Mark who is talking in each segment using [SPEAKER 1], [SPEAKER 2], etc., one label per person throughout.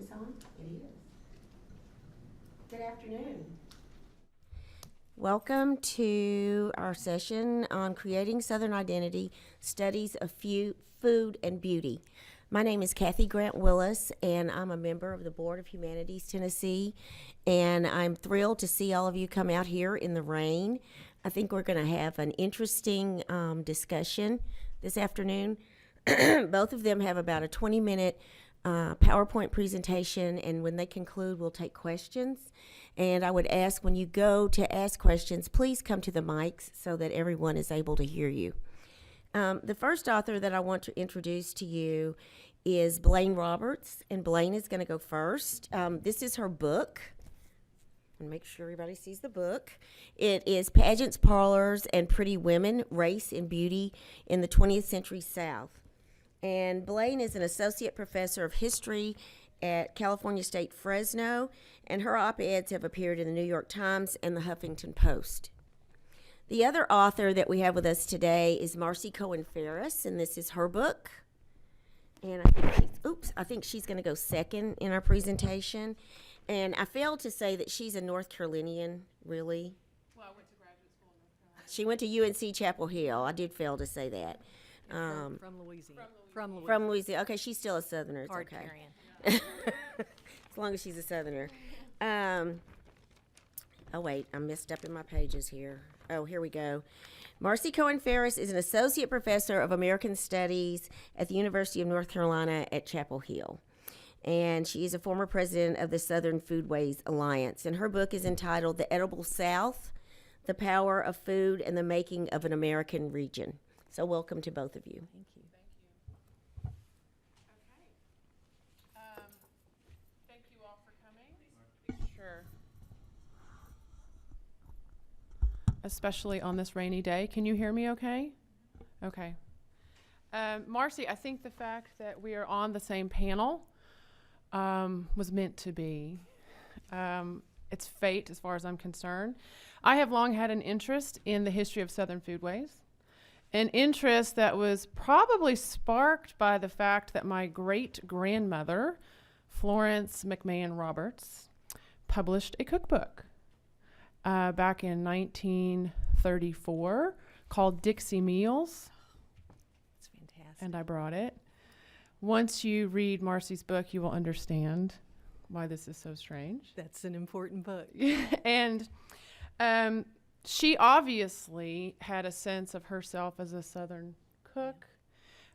[SPEAKER 1] this on? It is. Good afternoon. Welcome to our session on Creating Southern Identity, Studies of Food and Beauty. My name is Kathy Grant Willis, and I'm a member of the Board of Humanities Tennessee, and I'm thrilled to see all of you come out here in the rain. I think we're going to have an interesting discussion this afternoon. Both of them have about a 20-minute PowerPoint presentation, and when they conclude, we'll take questions. And I would ask, when you go to ask questions, please come to the mics so that everyone is able to hear you. The first author that I want to introduce to you is Blaine Roberts, and Blaine is going to go first. This is her book. And make sure everybody sees the book. It is Pageants, Parlors, and Pretty Women, Race and Beauty in the 20th Century South. And Blaine is an associate professor of history at California State Fresno, and her op-eds have appeared in the New York Times and the Huffington Post. The other author that we have with us today is Marcie Cohen Ferris, and this is her book. And I think she's going to go second in our presentation. And I failed to say that she's a North Carolinian, really.
[SPEAKER 2] Well, I went to graduate school in North Carolina.
[SPEAKER 1] She went to UNC Chapel Hill. I did fail to say that.
[SPEAKER 3] From Louisiana.
[SPEAKER 1] From Louisiana. Okay, she's still a Southerner. It's
[SPEAKER 3] Hard
[SPEAKER 1] okay.
[SPEAKER 3] carrying.
[SPEAKER 1] As long as she's a Southerner. Oh, wait, I messed up in my pages here. Oh, here we go. Marcie Cohen Ferris is an associate professor of American Studies at the University of North Carolina at Chapel Hill. And she is a former president of the Southern Foodways Alliance. And her book is entitled The Edible South, The Power of Food and the Making of an American Region. So welcome to both of you.
[SPEAKER 3] Thank you.
[SPEAKER 2] Thank you. Okay. Thank you all for coming. Sure. Especially on this rainy day. Can you hear me okay? Okay. Marcy, I think the fact that we are on the same panel was meant to be. It's fate as far as I'm concerned. I have long had an interest in the history of Southern foodways, an interest that was probably sparked by the fact that my great-grandmother, Florence McMahon Roberts, published a cookbook back in 1934 called Dixie Meals.
[SPEAKER 3] It's fantastic.
[SPEAKER 2] And I brought it. Once you read Marcy's book, you will understand why this is so strange.
[SPEAKER 3] That's an important book.
[SPEAKER 2] And she obviously had a sense of herself as a Southern cook,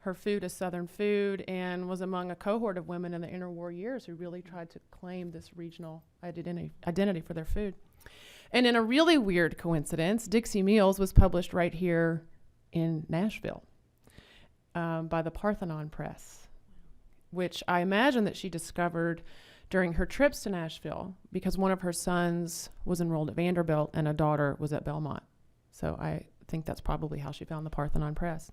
[SPEAKER 2] her food as Southern food, and was among a cohort of women in the interwar years who really tried to claim this regional identity for their food. And in a really weird coincidence, Dixie Meals was published right here in Nashville by the Parthenon Press, which I imagine that she discovered during her trips to Nashville because one of her sons was enrolled at Vanderbilt and a daughter was at Belmont. So I think that's probably how she found the Parthenon Press.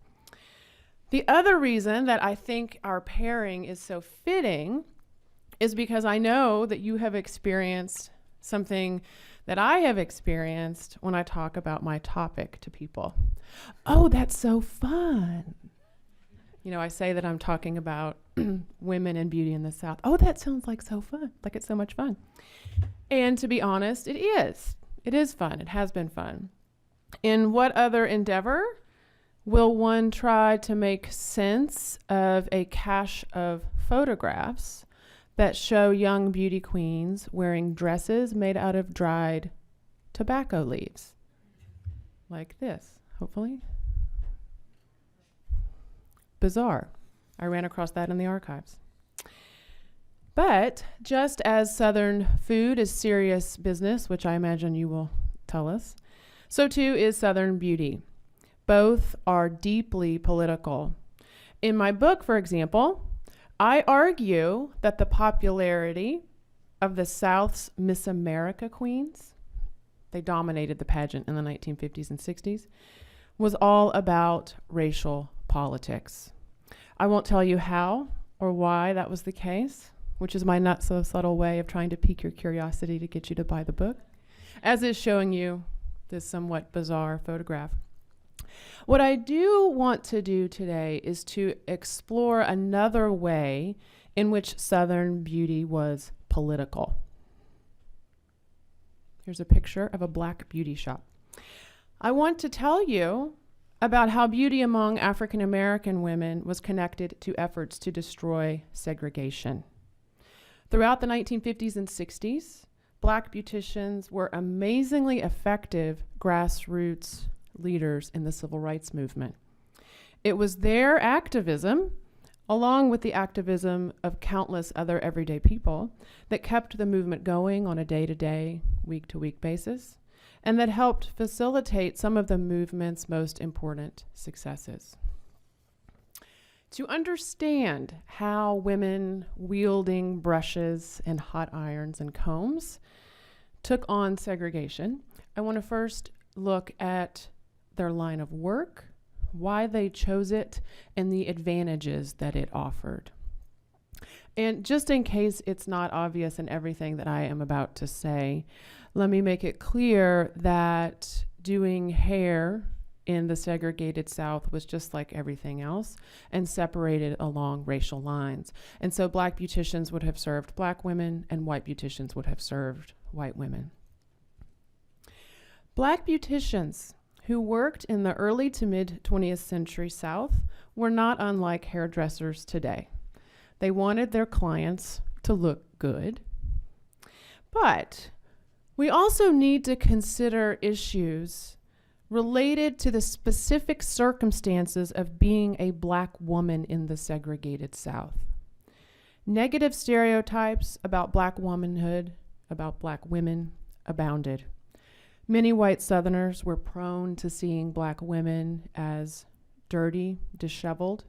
[SPEAKER 2] The other reason that I think our pairing is so fitting is because I know that you have experienced something that I have experienced when I talk about my topic to people. Oh, that's so fun. You know, I say that I'm talking about women and beauty in the South. Oh, that sounds like so fun, like it's so much fun. And to be honest, it is. It is fun. It has been fun. In what other endeavor will one try to make sense of a cache of photographs that show young beauty queens wearing dresses made out of dried tobacco leaves? Like this, hopefully. Bizarre. I ran across that in the archives. But just as Southern food is serious business, which I imagine you will tell us, so too is Southern beauty. Both are deeply political. In my book, for example, I argue that the popularity of the South's Miss America queens, they dominated the pageant in the 1950s and 60s, was all about racial politics. I won't tell you how or why that was the case, which is my not so subtle way of trying to pique your curiosity to get you to buy the book, as is showing you this somewhat bizarre photograph. What I do want to do today is to explore another way in which Southern beauty was political. Here's a picture of a black beauty shop. I want to tell you about how beauty among African American women was connected to efforts to destroy segregation. Throughout the 1950s and 60s, black beauticians were amazingly effective grassroots leaders in the civil rights movement. It was their activism, along with the activism of countless other everyday people, that kept the movement going on a day-to-day, week-to-week basis, and that helped facilitate some of the movement's most important successes. To understand how women wielding brushes and hot irons and combs took on segregation, I want to first look at their line of work, why they chose it, and the advantages that it offered. And just in case it's not obvious in everything that I am about to say, let me make it clear that doing hair in the segregated South was just like everything else and separated along racial lines. And so black beauticians would have served black women and white beauticians would have served white women. Black beauticians who worked in the early to mid 20th century South were not unlike hairdressers today. They wanted their clients to look good, but we also need to consider issues related to the specific circumstances of being a black woman in the segregated South. Negative stereotypes about black womanhood, about black women, abounded. Many white Southerners were prone to seeing black women as dirty, disheveled,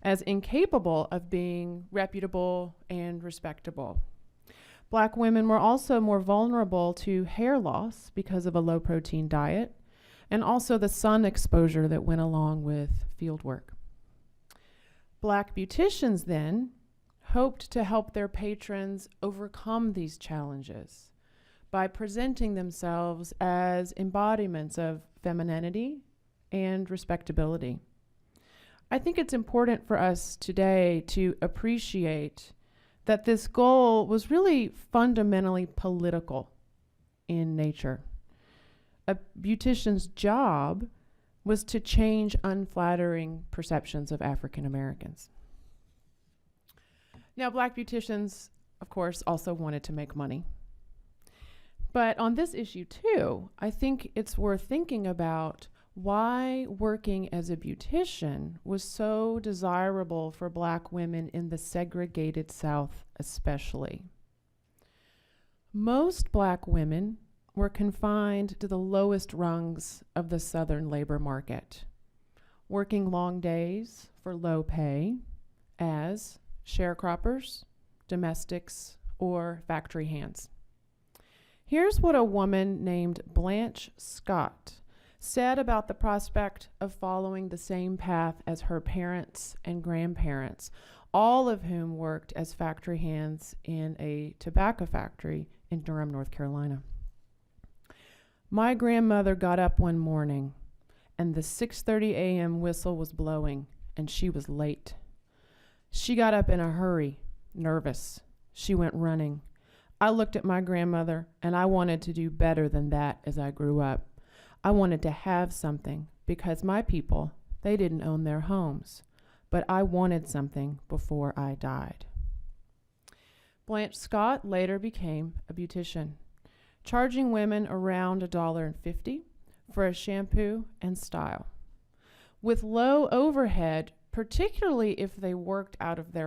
[SPEAKER 2] as incapable of being reputable and respectable. Black women were also more vulnerable to hair loss because of a low-protein diet, and also the sun exposure that went along with field work. Black beauticians then hoped to help their patrons overcome these challenges by presenting themselves as embodiments of femininity and respectability. I think it's important for us today to appreciate that this goal was really fundamentally political in nature. A beautician's job was to change unflattering perceptions of African Americans. Now, black beauticians, of course, also wanted to make money. But on this issue too, I think it's worth thinking about why working as a beautician was so desirable for black women in the segregated South especially. Most black women were confined to the lowest rungs of the Southern labor market, working long days for low pay as sharecroppers, domestics, or factory hands. Here's what a woman named Blanche Scott said about the prospect of following the same path as her parents and grandparents, all of whom worked as factory hands in a tobacco factory in Durham, North Carolina. My grandmother got up one morning and the 6:30 a.m. whistle was blowing and she was late. She got up in a hurry, nervous. She went running. I looked at my grandmother and I wanted to do better than that as I grew up. I wanted to have something because my people, they didn't own their homes, but I wanted something before I died. Blanche Scott later became a beautician, charging women around $1.50 for a shampoo and style. With low overhead, particularly if they worked out of their